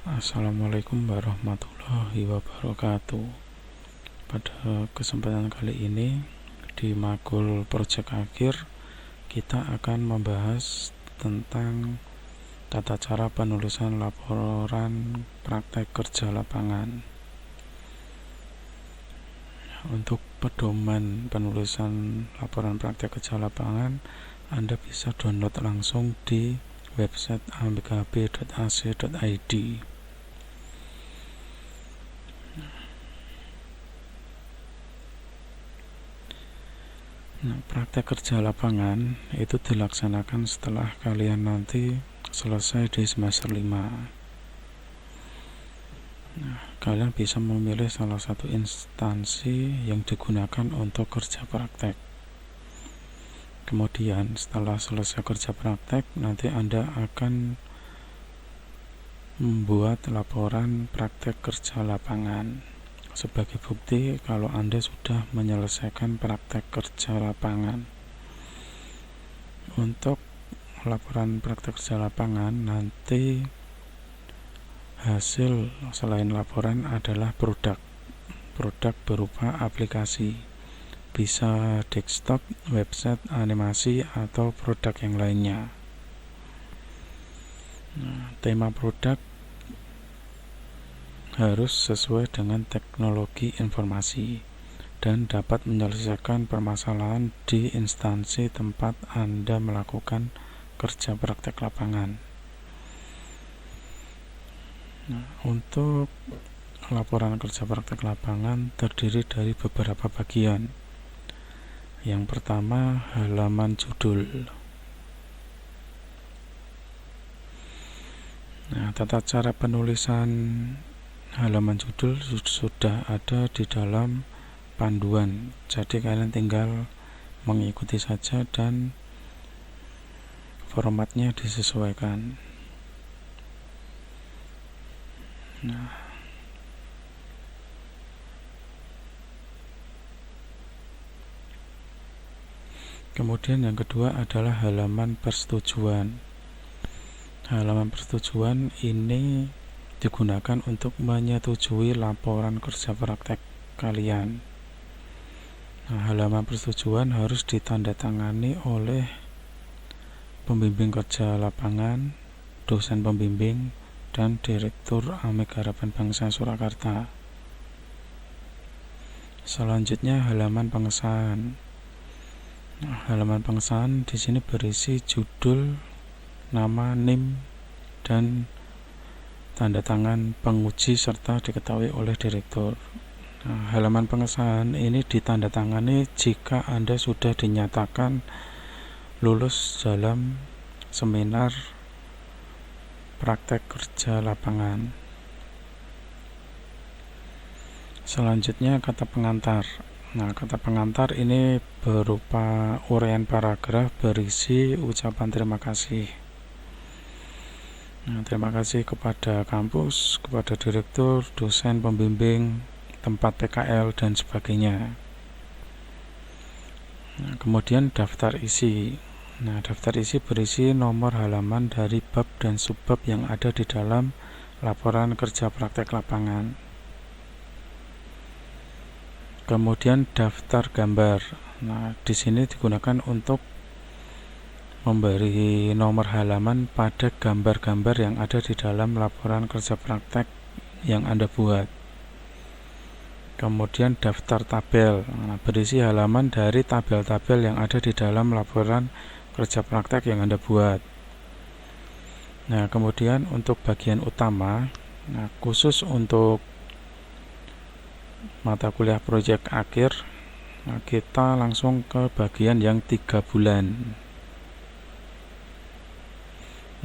Assalamualaikum warahmatullahi wabarakatuh. Pada kesempatan kali ini di Magul Project Akhir kita akan membahas tentang tata cara penulisan laporan praktek kerja lapangan. Untuk pedoman penulisan laporan praktek kerja lapangan, Anda bisa download langsung di website amkhb.ac.id. Praktek kerja lapangan itu dilaksanakan setelah kalian nanti selesai di semester 5. Kalian bisa memilih salah satu instansi yang digunakan untuk kerja praktek. Kemudian setelah selesai kerja praktek, nanti Anda akan membuat laporan praktek kerja lapangan. Sebagai bukti kalau Anda sudah menyelesaikan praktek kerja lapangan. Untuk laporan praktek kerja lapangan, nanti hasil selain laporan adalah produk berupa aplikasi, bisa desktop, website, animasi, atau produk yang lainnya. Tema produk harus sesuai dengan teknologi informasi dan dapat menyelesaikan permasalahan di instansi tempat Anda melakukan kerja praktek lapangan. Untuk laporan kerja praktek lapangan terdiri dari beberapa bagian. Yang pertama, halaman judul. Tata cara penulisan halaman judul sudah ada di dalam panduan, jadi kalian tinggal mengikuti saja dan formatnya disesuaikan. Kemudian yang kedua adalah halaman persetujuan. Halaman persetujuan ini digunakan untuk menyetujui laporan kerja praktek kalian. Halaman persetujuan harus ditandatangani oleh pembimbing kerja lapangan, dosen pembimbing, dan Direktur Amik Harapan Bangsa Surakarta. Selanjutnya halaman pengesahan. Halaman pengesahan di sini berisi judul, nama, NIM, dan tanda tangan penguji serta diketahui oleh direktur. Halaman pengesahan ini ditandatangani jika Anda sudah dinyatakan lulus dalam seminar praktek kerja lapangan. Selanjutnya kata pengantar. Kata pengantar ini berupa uraian paragraf berisi ucapan terima kasih. Terima kasih kepada kampus, kepada direktur, dosen pembimbing, tempat PKL, dan sebagainya. Kemudian daftar isi. Daftar isi berisi nomor halaman dari bab dan subbab yang ada di dalam laporan kerja praktek lapangan. Kemudian daftar gambar. Di sini digunakan untuk memberi nomor halaman pada gambar-gambar yang ada di dalam laporan kerja praktek yang Anda buat. Kemudian daftar tabel, berisi halaman dari tabel-tabel yang ada di dalam laporan kerja praktek yang Anda buat. Kemudian untuk bagian utama, khusus untuk mata kuliah proyek akhir, kita langsung ke bagian yang 3 bulan.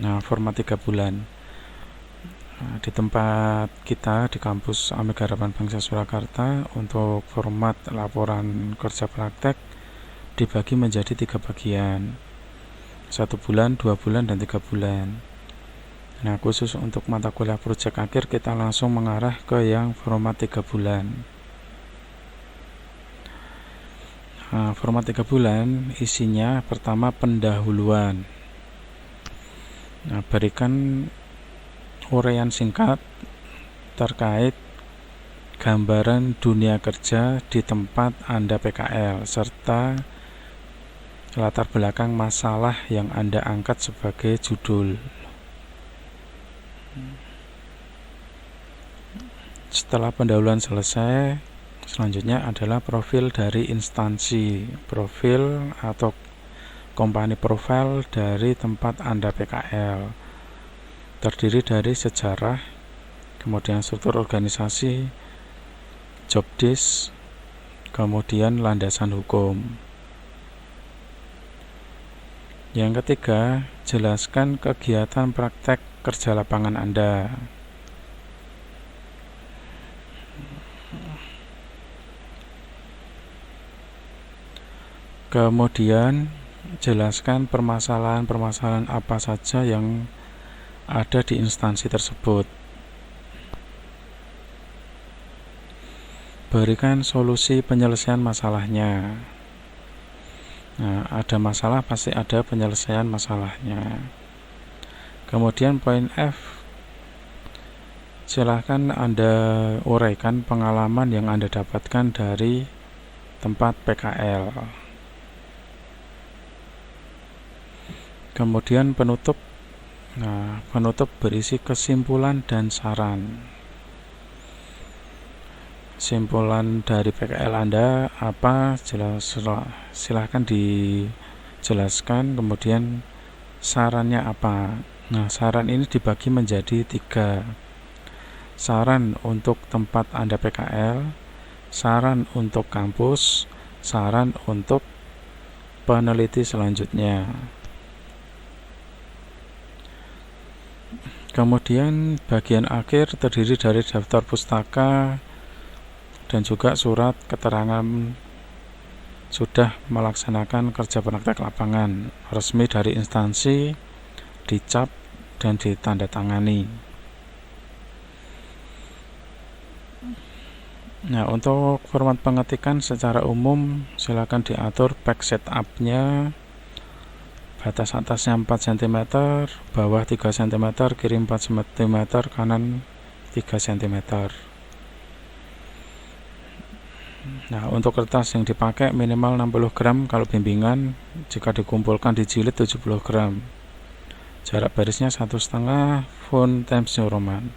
Format 3 bulan. Di tempat kita di kampus Amik Harapan Bangsa Surakarta, untuk format laporan kerja praktek dibagi menjadi 3 bagian. 1 bulan, 2 bulan, dan 3 bulan. Khusus untuk mata kuliah proyek akhir kita langsung mengarah ke yang format 3 bulan. Format 3 bulan isinya pertama pendahuluan. Berikan uraian singkat terkait gambaran dunia kerja di tempat Anda PKL serta latar belakang masalah yang Anda angkat sebagai judul. Setelah pendahuluan selesai, selanjutnya adalah profil dari instansi, profil atau company profile dari tempat Anda PKL. Terdiri dari sejarah, kemudian struktur organisasi, job desk, kemudian landasan hukum. Yang ketiga, jelaskan kegiatan praktek kerja lapangan Anda. Kemudian, jelaskan permasalahan-permasalahan apa saja yang ada di instansi tersebut. Berikan solusi penyelesaian masalahnya. Nah, ada masalah pasti ada penyelesaian masalahnya. Kemudian poin F, silahkan Anda uraikan pengalaman yang Anda dapatkan dari tempat PKL. Kemudian penutup. Nah, penutup berisi kesimpulan dan saran. Simpulan dari PKL Anda apa, silahkan dijelaskan. Kemudian sarannya apa. Nah, saran ini dibagi menjadi 3. Saran untuk tempat Anda PKL, saran untuk kampus, saran untuk peneliti selanjutnya. Kemudian bagian akhir terdiri dari daftar pustaka dan juga surat keterangan sudah melaksanakan kerja praktek lapangan resmi dari instansi, dicap dan ditandatangani. Nah, untuk format pengetikan secara umum silakan diatur pack setup-nya. Batas atasnya 4 cm, bawah 3 cm, kiri 4 cm, kanan 3 cm. Nah, untuk kertas yang dipakai minimal 60 gram kalau bimbingan, jika dikumpulkan dijilid 70 gram. Jarak barisnya 1,5, font Times New Roman.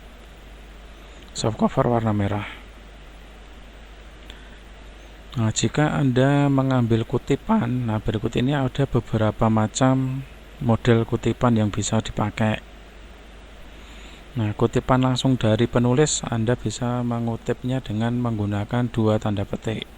Soft cover warna merah. Nah, jika Anda mengambil kutipan, nah berikut ini ada beberapa macam model kutipan yang bisa dipakai. Nah, kutipan langsung dari penulis, Anda bisa mengutipnya dengan menggunakan 2 tanda petik.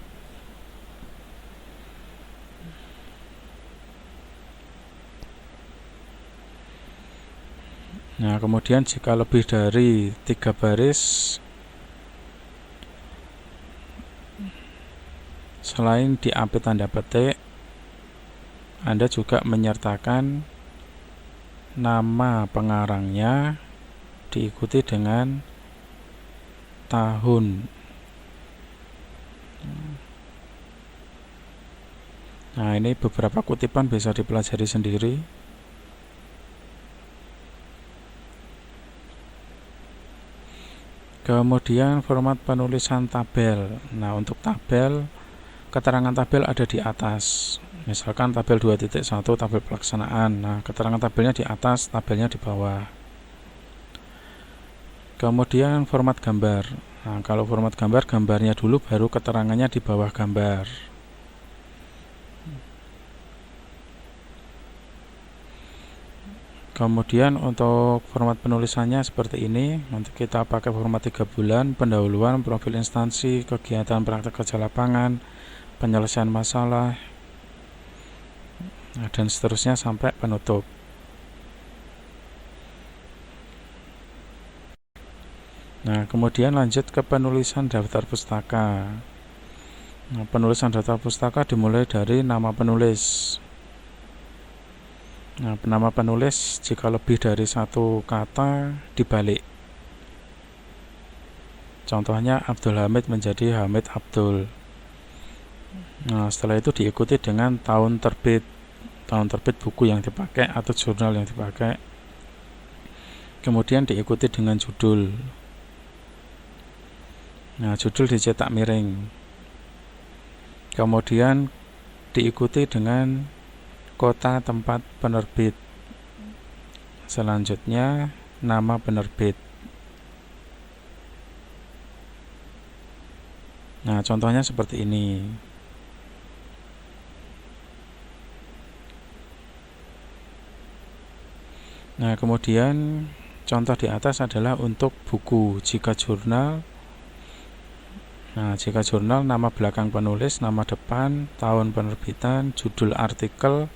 Nah, kemudian jika lebih dari 3 baris, selain diapit tanda petik, Anda juga menyertakan nama pengarangnya diikuti dengan tahun. Nah, ini beberapa kutipan bisa dipelajari sendiri. Kemudian format penulisan tabel. Nah, untuk tabel, keterangan tabel ada di atas. Misalkan tabel 2.1 tabel pelaksanaan. Nah, keterangan tabelnya di atas, tabelnya di bawah. Kemudian format gambar. Nah, kalau format gambar, gambarnya dulu baru keterangannya di bawah gambar. Kemudian untuk format penulisannya seperti ini. Nanti kita pakai format 3 bulan, pendahuluan, profil instansi, kegiatan praktek kerja lapangan, penyelesaian masalah, dan seterusnya sampai penutup. Nah, kemudian lanjut ke penulisan daftar pustaka. Nah, penulisan daftar pustaka dimulai dari nama penulis. Nah, nama penulis jika lebih dari 1 kata dibalik. Contohnya Abdul Hamid menjadi Hamid Abdul. Nah, setelah itu diikuti dengan tahun terbit buku yang dipakai atau jurnal yang dipakai. Kemudian diikuti dengan judul. Nah, judul dicetak miring. Kemudian diikuti dengan kota tempat penerbit. Selanjutnya nama penerbit. Nah, contohnya seperti ini. Nah, kemudian contoh di atas adalah untuk buku. Jika jurnal, nama belakang penulis, nama depan, tahun penerbitan, judul artikel,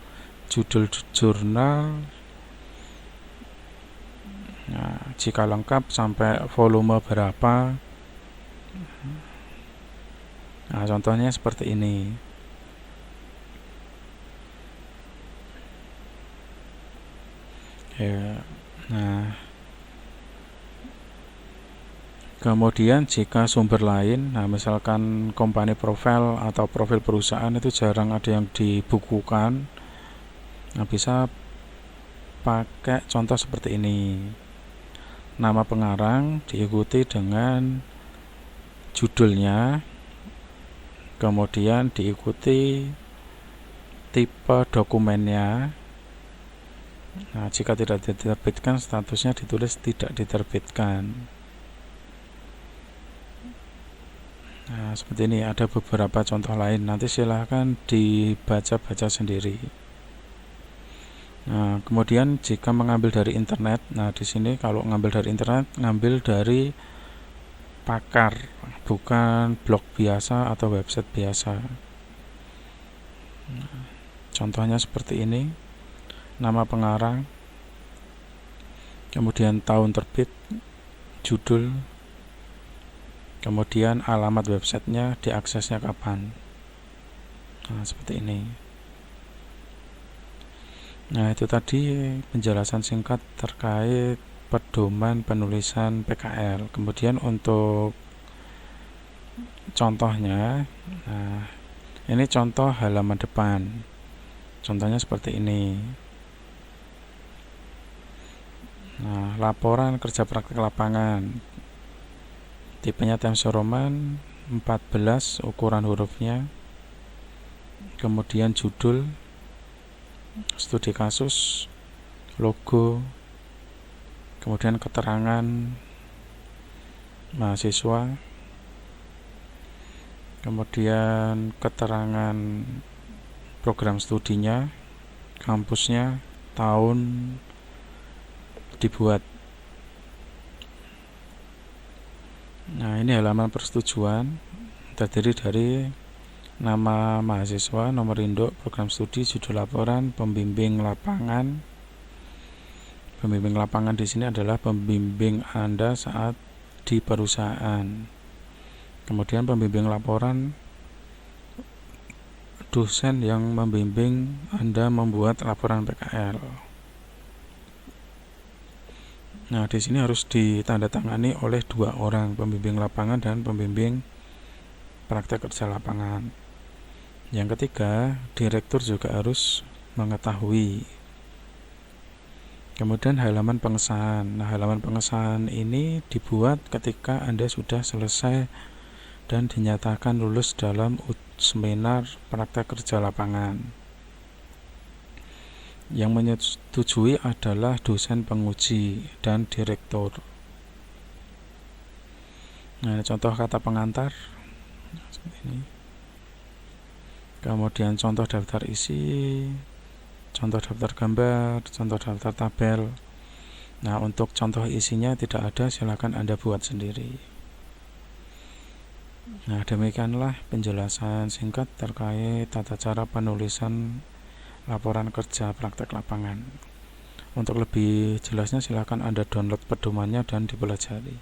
judul jurnal. Nah, jika lengkap sampai volume berapa. Nah, contohnya seperti ini. Ya. Nah, kemudian jika sumber lain, misalkan company profile atau profil perusahaan itu jarang ada yang dibukukan. Nah, bisa pakai contoh seperti ini. Nama pengarang diikuti dengan judulnya, kemudian diikuti tipe dokumennya. Nah, jika tidak diterbitkan, statusnya ditulis tidak diterbitkan. Nah, seperti ini. Ada beberapa contoh lain. Nanti silahkan dibaca-baca sendiri. Nah, kemudian jika mengambil dari internet, nah di sini kalau ngambil dari internet, ngambil dari pakar, bukan blog biasa atau website biasa. Nah, contohnya seperti ini. Nama pengarang, kemudian tahun terbit, judul, kemudian alamat websitenya, diaksesnya kapan. Nah, seperti ini. Nah, itu tadi penjelasan singkat terkait pedoman penulisan PKL. Kemudian untuk contohnya, nah ini contoh halaman depan. Contohnya seperti ini. Nah, laporan kerja praktik lapangan. Tipenya Times New Roman 14 ukuran hurufnya. Kemudian judul, studi kasus, logo, kemudian keterangan mahasiswa, kemudian keterangan program studinya, kampusnya, tahun dibuat. Nah, ini halaman persetujuan, terdiri dari nama mahasiswa, nomor induk, program studi, judul laporan, pembimbing lapangan. Pembimbing lapangan di sini adalah pembimbing Anda saat di perusahaan. Kemudian pembimbing laporan, dosen yang membimbing Anda membuat laporan PKL. Nah, di sini harus ditandatangani oleh 2 orang, pembimbing lapangan dan pembimbing praktek kerja lapangan. Yang ketiga, direktur juga harus mengetahui. Kemudian halaman pengesahan. Nah, halaman pengesahan ini dibuat ketika Anda sudah selesai dan dinyatakan lulus dalam seminar praktek kerja lapangan. Yang menyetujui adalah dosen penguji dan direktur. Nah, contoh kata pengantar seperti ini. Kemudian contoh daftar isi, contoh daftar gambar, contoh daftar tabel. Nah, untuk contoh isinya tidak ada, silakan Anda buat sendiri. Nah, demikianlah penjelasan singkat terkait tata cara penulisan laporan kerja praktek lapangan. Untuk lebih jelasnya silakan Anda download pedomannya dan dipelajari.